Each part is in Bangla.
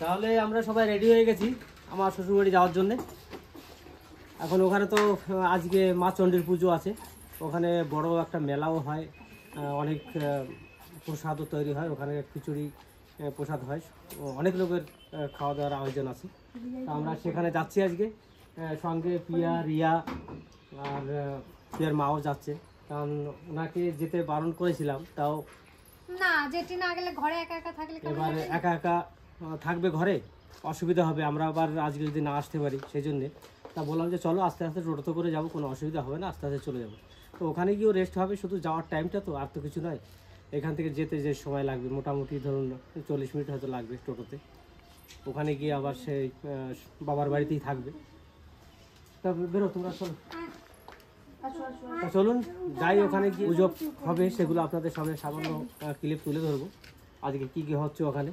তাহলে আমরা সবাই রেডি হয়ে গেছি আমার শ্বশুরবাড়ি যাওয়ার জন্য। এখন ওখানে তো আজকে মা চণ্ডীর পুজো আছে, ওখানে বড় একটা মেলাও হয়, অনেক প্রসাদও তৈরি হয়, ওখানে খিচুড়ি প্রসাদ হয়, অনেক লোকের খাওয়া দাওয়ার আয়োজন আছে। তো আমরা সেখানে যাচ্ছি আজকে, সঙ্গে পিয়া, রিয়া আর পিয়ার মাও যাচ্ছে, কারণ ওনাকে যেতে বারণ করেছিলাম, তাও না যেটি না গেলে ঘরে একা একা থাকলে এবার একা একা থাকবে ঘরে, অসুবিধা হবে, আমরা আবার আজকে যদি না আসতে পারি সেই জন্যে। তা বললাম যে চলো আস্তে আস্তে টোটোতে করে যাবো, কোনো অসুবিধা হবে না, আস্তে আস্তে চলে যাবো। তো ওখানে গিয়েও রেস্ট হবে, শুধু যাওয়ার টাইমটা তো, আর তো কিছু নয়। এখান থেকে যেতে যে সময় লাগবে মোটামুটি ধরুন 40 মিনিট হয়তো লাগবে টোটোতে। ওখানে গিয়ে আবার সেই বাবার বাড়িতেই থাকবে। তা বেরো তোমরা, চলো চলুন যাই, ওখানে গিয়ে পুজো হবে সেগুলো আপনাদের সামনে সামান্য ক্লিপ তুলে ধরবো, আজকে কি কি হচ্ছে ওখানে।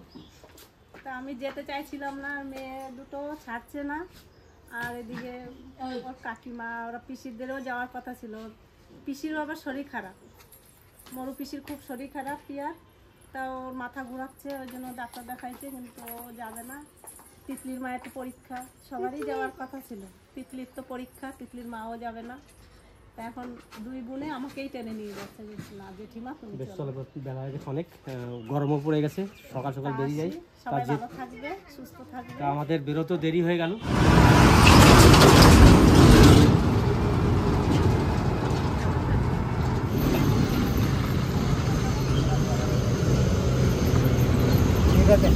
তা আমি যেতে চাইছিলাম না, মেয়ে দুটো ছাড়ছে না, আর এদিকে ওর কাকিমা ওরা পিসিদেরও যাওয়ার কথা ছিল, পিসিরও আবার শরীর খারাপ, মরু পিসির খুব শরীর খারাপ পিয়ার, তা ওর মাথা ঘুরাচ্ছে, ওই জন্য ডাক্তার দেখাইছে, কিন্তু ও যাবে না। তিতলির মায়ের তো পরীক্ষা, সবারই যাওয়ার কথা ছিল, তিতলির তো পরীক্ষা, তিতলির মাও যাবে না। তা এখন দুই বোনে আমাকেই টেনে নিয়ে যাচ্ছে, না জেঠিমা তুমি চলো। বেলা হয়ে গেছে অনেক, গরমও পড়ে গেছে, সকাল সকাল বেরিয়ে যাই, সবাই ভালো থাকবে, সুস্থ থাকবে। তা আমাদের বেরোতেও দেরি হয়ে গেল। ঠিক আছে,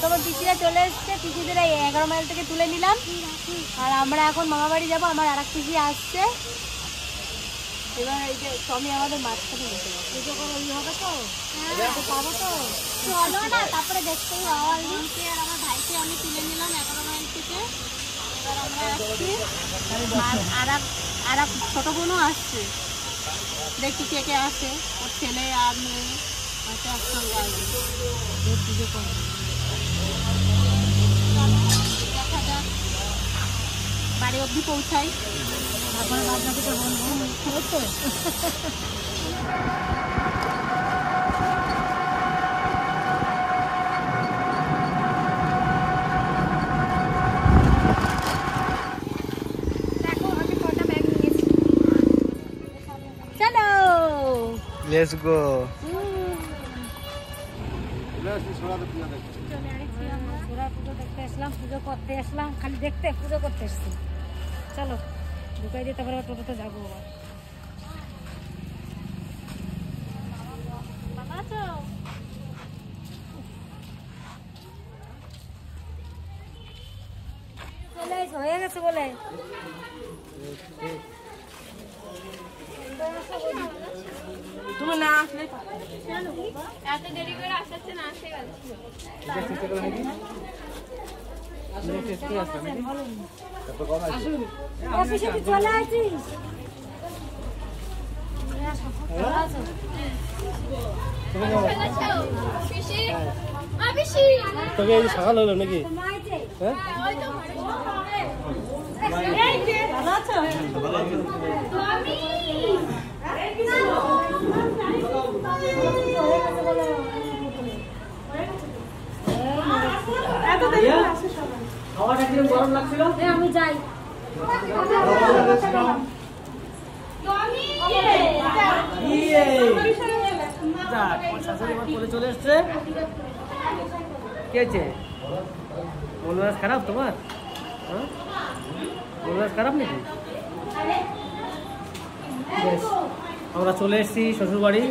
তোমার পিসিরা চলে এসছে, পিসিদের এই 11 মাইল থেকে তুলে নিলাম, আর আমরা এখন মামা বাড়ি যাবো। আমার আর এক পিসি আসছে, এবার এই যে স্বামী আমাদের মাঝখানে বসে গেছে, পুজো করে ওই হবে তো পাবো তো, চলো না, তারপরে দেখতেই হবে। আর আমার ভাইকে আমি তুলে নিলাম 11 মাইল থেকে, এবার আমরা আসছি, আর এক ছোট বোনও আসছে, দেখি কে কে আসে, ওর ছেলে আর মেয়ে আছে, একসঙ্গে আসবে পুজো করবে। দেখা যাক বাড়ি অবধি পৌঁছাই, তারপরে বাদবাকিটা বলবো তো। দেখো আমি কটা ব্যাগ নিয়েছি, চলো লেটস গো। পুজো দেখতে আসলাম, পুজো করতে আসলাম, খালি দেখতে পুজো করতে এসছি। চলো ঢুকাই দিতে পারবো, টোটোতে যাবো আবার। হয়ে গেছে বলে তুমি না আসলে এত দেরি করে আসছে না, আসতে গেছে চলে আসিস তোকে এই সকাল হলো নাকি? হ্যাঁ ভালো আছো? খাওয়াটা কিরকম গরম লাগছিল? আমি যাই, চলে এসছে। কে মন মেজাজ খারাপ তোমার? মন মেজাজ খারাপ নাকি? বেশ, আমরা চলে এসেছি শ্বশুর বাড়ি।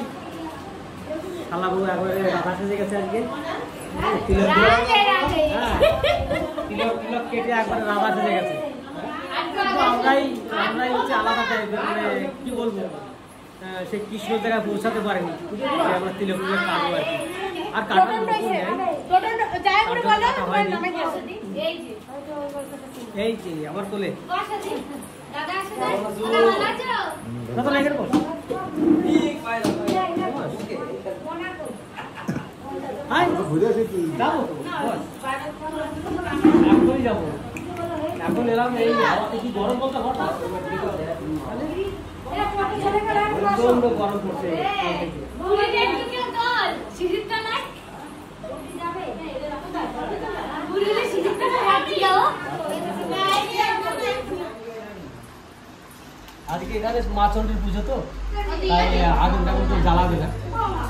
খালাবু একবারে রাধা সেজে গেছে আজকে, তিলক কেটে একবারে রাধা সেজে গেছে। আমরাই হচ্ছে আলাদা টাইপের, মানে কি বলবো, সেই কৃষ্ণ জায়গায় পৌঁছাতে পারেনি, আমরা তিলপুজো কাটবো আর কি। আর কাটার লোক নেই, এই যে আমার কোলে এখানে বস। যাবো এখনই যাবো, এখন এলাম। এই কি গরম বলতে হঠাৎ প্রচন্ড গরম পড়ছে। আজকে এখানে মা চণ্ডীর পুজো তো, তাই আগুন টাগুন কেউ জ্বালাবে না,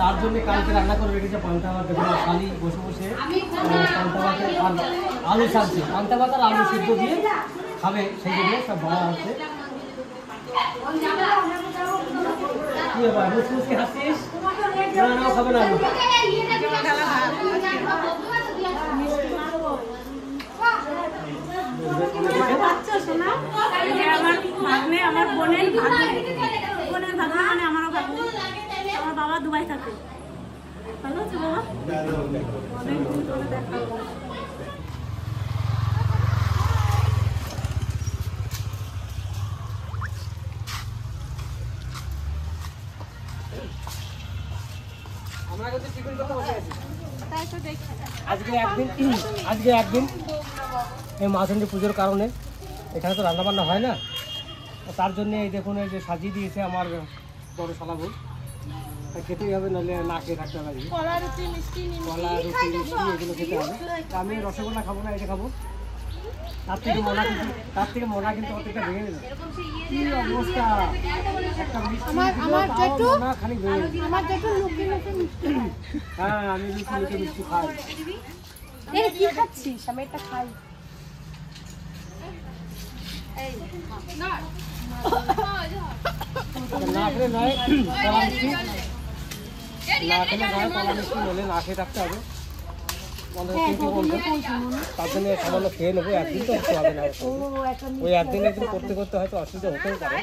তার জন্য কালকে রান্না করে রেখেছে পান্তা ভাত। দেখুন খালি বসে বসে পান্তা ভাতে আলু ছাড়ছে, পান্তা ভাত আর আলু সিদ্ধ দিয়ে খাবে, সেই জন্য সব বলা হচ্ছে। কি ব্যাপার মুসমুসকে হাসছিস? না খাবে না, আমার বোনের মানে আমারও ভাগ্নে। আমার বাবা দুবাই থাকে। ভালো আছে বাবা? অনেকদিন ধরে দেখা হলো। আজকে একদিন এই মা চণ্ডী পুজোর কারণে এখানে তো রান্নাবান্না হয় না, তার জন্য এই দেখুন এই যে সাজিয়ে দিয়েছে আমার বড় শালাবু, খেতেই হবে, নাহলে না খেয়ে থাকতে হবে। কলা রুটি মিষ্টি এগুলো খেতে হবে। আমি রসগোল্লা খাবো না, এটা খাবো। তার থেকে মনা কিন্তু অর্ধেকটা ভেঙে নেবে। কি অবস্থা, একটা মিষ্টি খালি ভেঙে। হ্যাঁ আমি লুকিয়ে মিষ্টি খাই। কি খাচ্ছিস? আমি এটা খাই। না খেলে নয় কলা মিষ্টি, না খেলে নয় কলা মিষ্টি, নলে না খেয়ে থাকতে হবে। তার জন্য সামান্য খেয়ে নেবো, একদিন তো হতে হবে না। ওই একদিন করতে করতে হয়তো অসুবিধা হতেও পারে।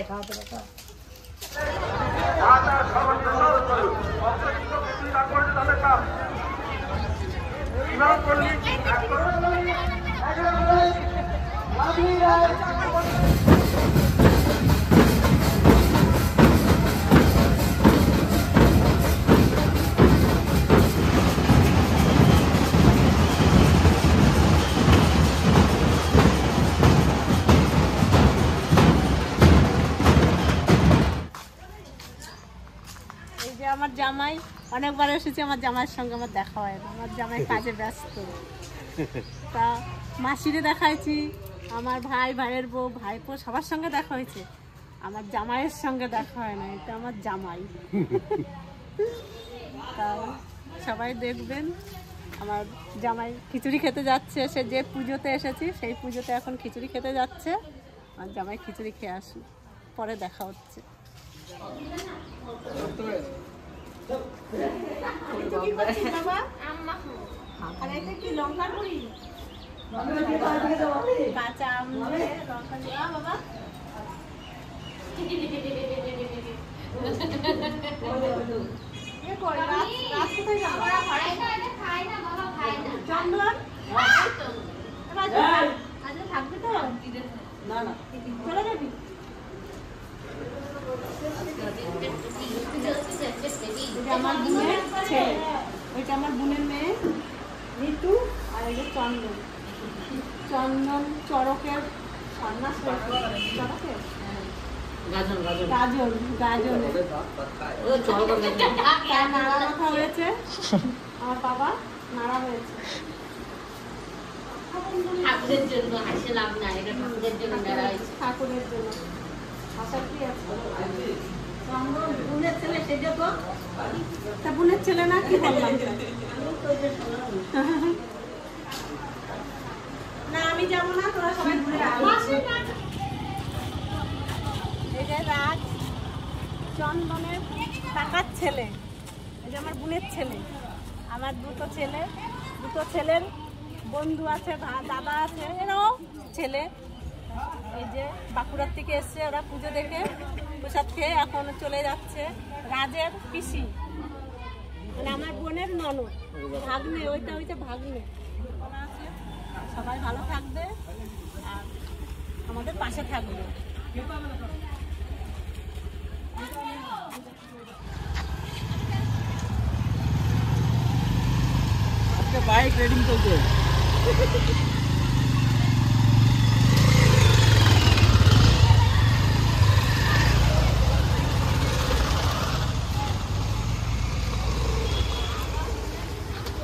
আমার জামাই অনেকবার এসেছে, আমার জামাইয়ের সঙ্গে আমার দেখা হয় না, আমার জামাই কাজে ব্যস্ত। তা মাসিরে দেখাইছি, আমার ভাইয়ের বউ, ভাইপো সবার সঙ্গে দেখা হয়েছে, আমার জামাইয়ের সঙ্গে দেখা হয় না। এটা আমার জামাই। তা সবাই দেখবেন, আমার জামাই খিচুড়ি খেতে যাচ্ছে। সে যে পুজোতে এসেছি সেই পুজোতে এখন খিচুড়ি খেতে যাচ্ছে। আমার জামাই খিচুড়ি খেয়ে আসুন, পরে দেখা হচ্ছে। কাঁচা আম লঙ্কা দিয়ে বাবা চন্দন থাকবে তো না না চলে যাবি। আমার বোনের ছেলে, ওইটা আমার বোনের মেয়ে ঋতু, আর এই যে চন্দন। চন্দন চড়কের সন্ন্যাস চড়কের গাজন নাড়া মাথা হয়েছে, আমার বাবা নাড়া হয়েছে। ঠাকুরের জন্য হাসে লাভ নাই, এটা ঠাকুরের জন্য নাড়া হয়েছে, ঠাকুরের জন্য হাসার কি আছে। বোনের ছেলে সেটা তো তা বোনের ছেলে না, কি বললাম না, আমি যাবো না, তোরা সবাই ঘুরে এই যে রাজ চন্দনের টাকার ছেলে, এই যে আমার বোনের ছেলে। আমার দুটো ছেলের বন্ধু আছে, দাদা আছে, এরাও ছেলে। এই যে বাঁকুড়ার থেকে এসছে ওরা পুজো দেখে প্রসাদ খেয়ে এখন চলে যাচ্ছে। রাজের পিসি মানে আমার বোনের ননদ ভাগ্নে, ওইটা ভাগ্নে। সবাই ভালো থাকবে আর আমাদের পাশে থাকবে। আজকে বাইক রেডিং চলছে।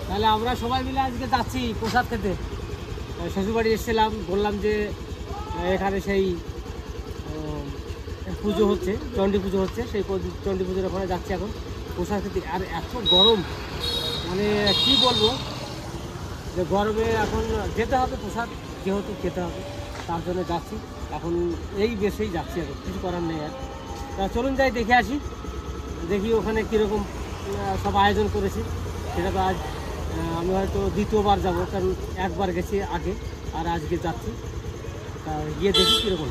তাহলে আমরা সবাই মিলে আজকে যাচ্ছি প্রসাদ খেতে। শ্বশুরবাড়ি এসেছিলাম, বললাম যে এখানে সেই পুজো হচ্ছে, চণ্ডী পুজো হচ্ছে, সেই চণ্ডী পুজোর ওখানে যাচ্ছি এখন প্রসাদ খেতে। আর এত গরম, মানে কি বলবো, যে গরমে এখন যেতে হবে, প্রসাদ যেহেতু খেতে হবে তার জন্য যাচ্ছি। এখন এই বেশেই যাচ্ছি, এখন কিছু করার নেই। আর তা চলুন যাই দেখে আসি, দেখি ওখানে কীরকম সব আয়োজন করেছে। সেটা তো আজ আমি হয়তো দ্বিতীয়বার যাব, কারণ একবার গেছি আগে, আর আজকে যাচ্ছি। তা গিয়ে দেখি কীরকম।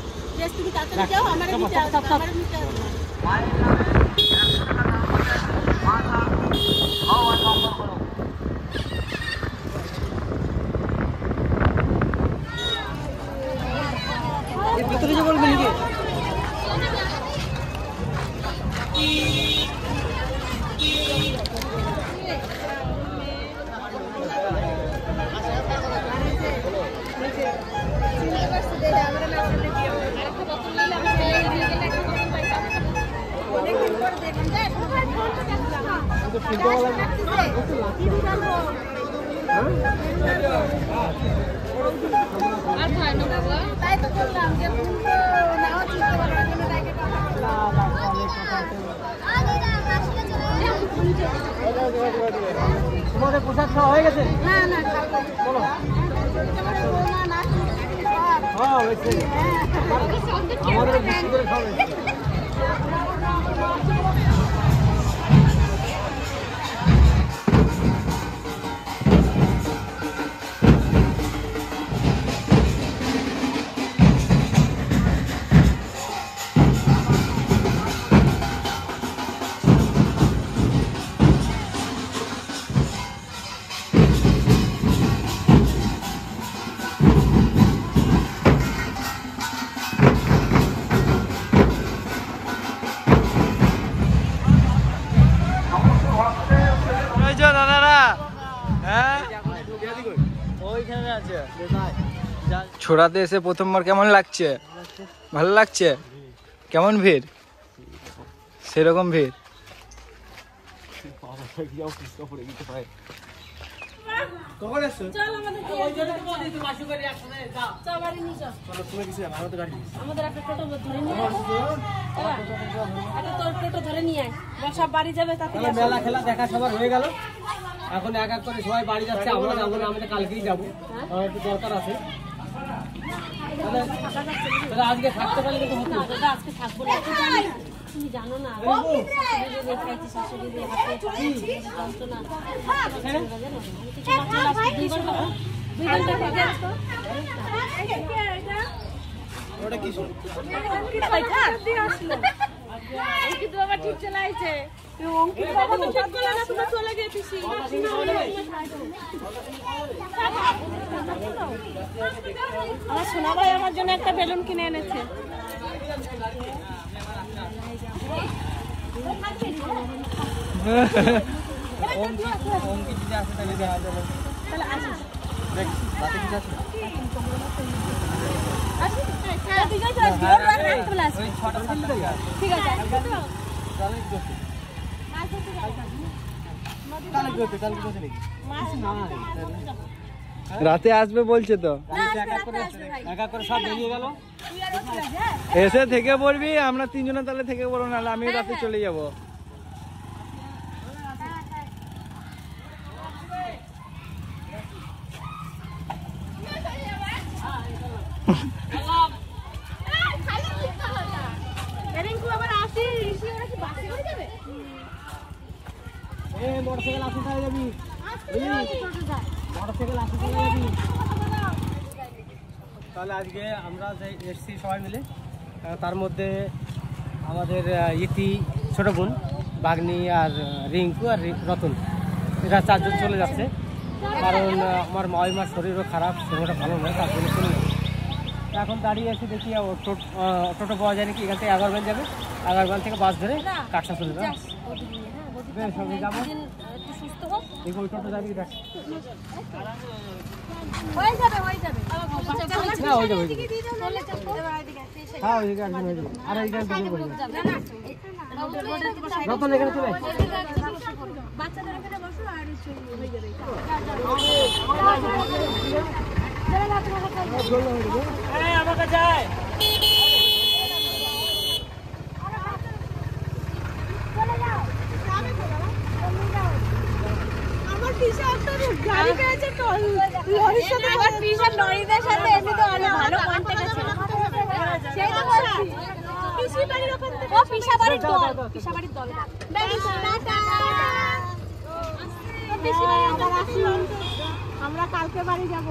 ভিতরে যে বলবি নাকি? তোমাদের পোশাক খাওয়া হয়ে গেছে? বলো। হ্যাঁ হয়েছে, আমাদের বেশি করে খাওয়া হয়েছে। ছোড়াতে এসে প্রথমবার কেমন লাগছে? ভালো লাগছে? কেমন ভিড়? সেরকম ভিড়? মেলা খেলা দেখা সবার হয়ে গেল, এখন এক এক করে সবাই বাড়ি যাচ্ছে। আমরা যাবো না, আমরা কালকেই যাবো, আমার একটু দরকার আছে। তাহলে আজকে থাকতে পারলে কিন্তু হতো। আজকে থাকবো না, তুমি জানো না, শাশুড়ি দিয়ে ঠিক চলে আসছে। আমার সোনা ভাই আমার জন্য একটা বেলুন কিনে এনেছে। ঠিক আছে, রাতে আসবে বলছে তো, এক এক করে সব বেরিয়ে গেল। এসে থেকে পড়বি, আমরা তিনজনে তাহলে থেকে পড়বো, নাহলে আমি রাতে চলে যাবো। মোটরসাইকেল আসতে যাবি, মোটরসাইকেল আসতে যাবি। তাহলে আজকে আমরা যে এসছি সবাই মিলে, তার মধ্যে আমাদের ইতি ছোট বোন, বাগনি আর রিঙ্কু আর রতন, এরা 4 জন চলে যাচ্ছে। কারণ আমার মার শরীরও খারাপ, শরীরটা ভালো নয়, তার জন্য চলে যাচ্ছে। এখন দাঁড়িয়ে আছি, দেখি টোটো পাওয়া যায় নাকি। এখান থেকে 11 মাইল যাবে, 11 মাইল থেকে বাস ধরে কাটসা চলে যাবে। বেশ, আমি যাবো, দেখো ওই টোটো যাবে কি দেখ। হয়ে যাবে হয়ে যাবে না, হয়ে যাবে, হ্যাঁ ওইদিকে একজন হয়ে যাবে। আর এইখানে দুজন করে যাবে। রতন এখানে চলে আয়। বাচ্চাদের এখানে বসো আর হয়ে যাবে। আমাকে যায় আমার পিসা একটা গাড়ি পেয়েছে তো লরির সাথে, আমার পিসা লরিদের সাথে এমনিতে অনেক ভালো কন্টাক্ট আছে। সেই তো বলছি পিসি বাড়ির ওখানে, ও পিসা বাড়ির দল, পিসা বাড়ির দল। আমরা কালকে বাড়ি যাব।